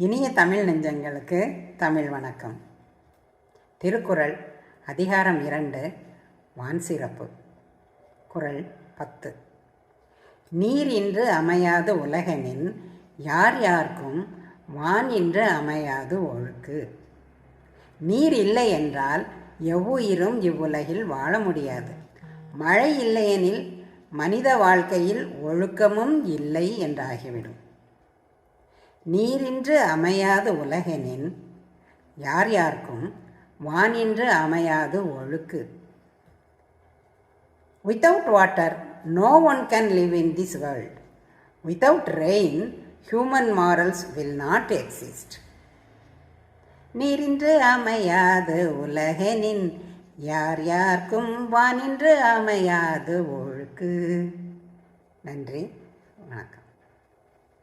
இனிய தமிழ் நெஞ்சங்களுக்கு தமிழ் வணக்கம். திருக்குறள் அதிகாரம் 2 வான்சிறப்பு. குறள் 10. நீர் இன்று அமையாது உலகெனின் யார் யார்க்கும் வான் இன்று அமையாது ஒழுக்கு. நீர் இல்லை என்றால் எவ்வுயிரும் இவ்வுலகில் வாழ முடியாது. மழை இல்லையெனில் மனித வாழ்க்கையில் ஒழுக்கமும் இல்லை என்றாகிவிடும். நீரின்று அமையாது உலகெனின் யார் யார்க்கும் வானின்று அமையாது ஒழுக்கு. Without water, no one can live in this world. Without rain, human morals will not exist. நீரின்று அமையாது உலகெனின் யார் யார்க்கும் வானின்று அமையாது ஒழுக்கு. நன்றி, வணக்கம்.